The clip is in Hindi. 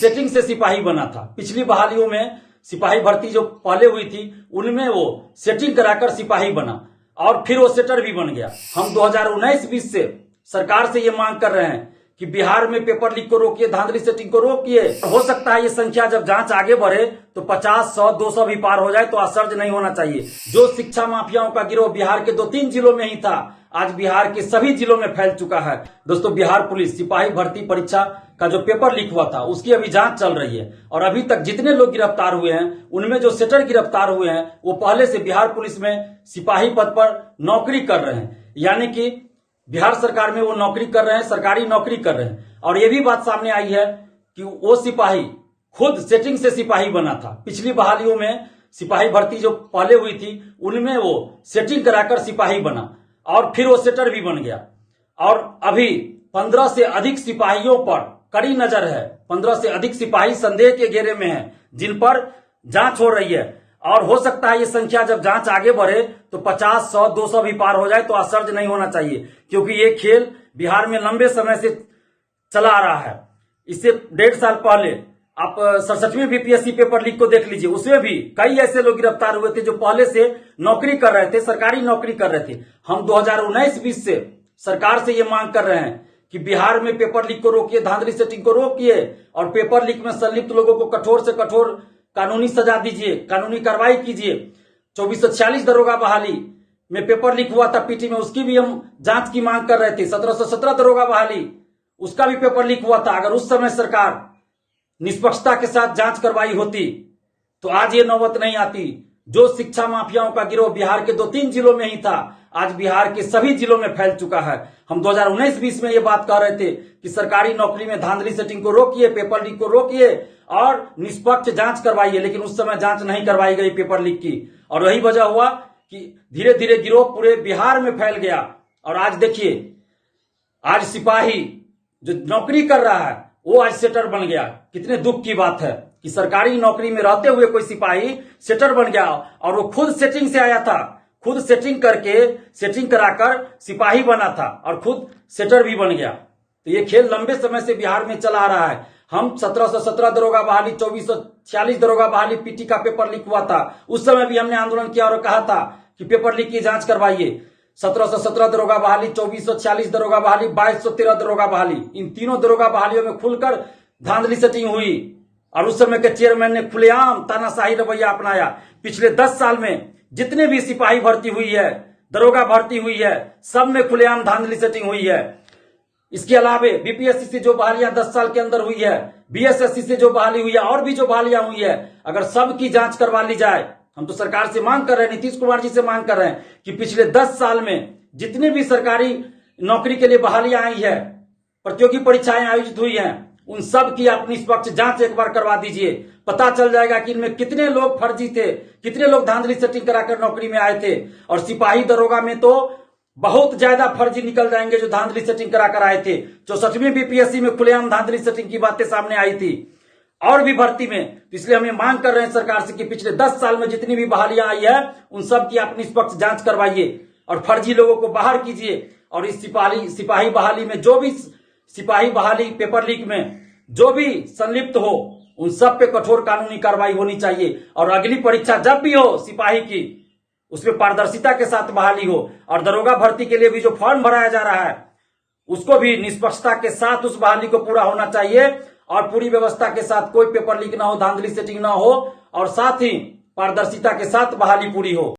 सेटिंग से सिपाही बना था। पिछली बहालियों में सिपाही भर्ती जो पहले हुई थी उनमें वो सेटिंग कराकर सिपाही बना और फिर वो सेटर भी बन गया। हम 2019-20 से सरकार से ये मांग कर रहे हैं कि बिहार में पेपर लीक को रोकिए, धांधली सेटिंग को रोकिए। हो सकता है ये संख्या जब जांच आगे बढ़े तो 50, 100, 200 भी पार हो जाए तो आश्चर्य नहीं होना चाहिए। जो शिक्षा माफियाओं का गिरोह बिहार के 2-3 जिलों में ही था, आज बिहार के सभी जिलों में फैल चुका है। दोस्तों, बिहार पुलिस सिपाही भर्ती परीक्षा का जो पेपर लीक हुआ था उसकी अभी जांच चल रही है और अभी तक जितने लोग गिरफ्तार हुए हैं उनमें जो सेटर गिरफ्तार हुए हैं वो पहले से बिहार पुलिस में सिपाही पद पर नौकरी कर रहे हैं, यानी कि बिहार सरकार में वो नौकरी कर रहे हैं, सरकारी नौकरी कर रहे हैं। और ये भी बात सामने आई है कि वो सिपाही खुद सेटिंग से सिपाही बना था। पिछली बहालियों में सिपाही भर्ती जो पहले हुई थी उनमें वो सेटिंग कराकर सिपाही बना और फिर वो सेटर भी बन गया। और अभी 15 से अधिक सिपाहियों पर कड़ी नजर है। 15 से अधिक सिपाही संदेह के घेरे में हैं जिन पर जांच हो रही है और हो सकता है ये संख्या जब जांच आगे बढ़े तो 50, 100, 200 भी पार हो जाए तो आश्चर्य नहीं होना चाहिए, क्योंकि ये खेल बिहार में लंबे समय से चला आ रहा है। इससे 1.5 साल पहले आप 67वें बीपीएससी पेपर लीक को देख लीजिए, उसमें भी कई ऐसे लोग गिरफ्तार हुए थे जो पहले से नौकरी कर रहे थे, सरकारी नौकरी कर रहे थे। हम 2019-20 से सरकार से ये मांग कर रहे हैं कि बिहार में पेपर लीक को रोकिए, धांधली सेटिंग को रोकिए और पेपर लीक में संलिप्त लोगों को कठोर से कठोर कानूनी सजा दीजिए, कानूनी कार्रवाई कीजिए। 2446 दरोगा बहाली में पेपर लीक हुआ था पीटी में, उसकी भी हम जांच की मांग कर रहे थे। 1717 दरोगा बहाली उसका भी पेपर लीक हुआ था। अगर उस समय सरकार निष्पक्षता के साथ जांच करवाई होती तो आज ये नौबत नहीं आती। जो शिक्षा माफियाओं का गिरोह बिहार के 2-3 जिलों में ही था, आज बिहार के सभी जिलों में फैल चुका है। हम 2019-20 में ये बात कह रहे थे कि सरकारी नौकरी में धांधली सेटिंग को रोकिए, पेपर लीक को रोकिए और निष्पक्ष जांच करवाइए, लेकिन उस समय जांच नहीं करवाई गई पेपर लीक की और वही वजह हुआ कि धीरे धीरे गिरोह पूरे बिहार में फैल गया। और आज देखिए, आज सिपाही जो नौकरी कर रहा है वो आज सेटर बन गया। कितने दुख की बात है कि सरकारी नौकरी में रहते हुए कोई सिपाही सेटर बन गया और वो खुद सेटिंग से आया था, खुद सेटिंग करके, सेटिंग कराकर सिपाही बना था और खुद सेटर भी बन गया। तो ये खेल लंबे समय से बिहार में चला आ रहा है। हम 1717 दरोगा बहाली, 2446 दरोगा बहाली पीटी का पेपर लीक हुआ था, उस समय भी हमने आंदोलन किया और कहा था कि पेपर लीक की जांच करवाइए। 1717 दरोगा बहाली, 2446 दरोगा बहाली, 2213 दरोगा बहाली, इन तीनों दरोगा बहालियों में खुलकर धांधली सेटिंग हुई और उस समय के चेयरमैन ने खुलेआम तानाशाही रवैया अपनाया। पिछले 10 साल में जितने भी सिपाही भर्ती हुई है, दरोगा भर्ती हुई है, सब में खुलेआम धांधली सेटिंग हुई है। इसके अलावा बीपीएससी से जो बहालियां 10 साल के अंदर हुई है, बीएसएससी से जो बहाली हुई है और भी जो बहालियां हुई है, अगर सबकी जांच करवा ली जाए, हम तो सरकार से मांग कर रहे हैं, नीतीश कुमार जी से मांग कर रहे हैं कि पिछले 10 साल में जितने भी सरकारी नौकरी के लिए बहालियां आई है, प्रतियोगी परीक्षाएं आयोजित हुई हैं, उन सब की आप निष्पक्ष जांच एक बार करवा दीजिए। पता चल जाएगा कि इनमें कितने लोग फर्जी थे, कितने लोग धांधली सेटिंग कराकर नौकरी में आए थे। और सिपाही दरोगा में तो बहुत ज्यादा फर्जी निकल जाएंगे जो धांधली सेटिंग कराकर आए थे। 64वीं बीपीएससी में खुलेआम धांधली सेटिंग की बातें सामने आई थी और भी भर्ती में। तो इसलिए हम ये मांग कर रहे हैं सरकार से कि पिछले 10 साल में जितनी भी बहालियां आई है उन सब की आप निष्पक्ष जांच करवाइए और फर्जी लोगों को बाहर कीजिए। और इस सिपाही बहाली में जो भी सिपाही बहाली पेपर लीक में जो भी संलिप्त हो उन सब पे कठोर कानूनी कार्रवाई होनी चाहिए। और अगली परीक्षा जब भी हो सिपाही की, उसमें पारदर्शिता के साथ बहाली हो। और दरोगा भर्ती के लिए भी जो फॉर्म भराया जा रहा है उसको भी निष्पक्षता के साथ उस बहाली को पूरा होना चाहिए और पूरी व्यवस्था के साथ कोई पेपर लीक ना हो, धांधली सेटिंग ना हो और साथ ही पारदर्शिता के साथ बहाली पूरी हो।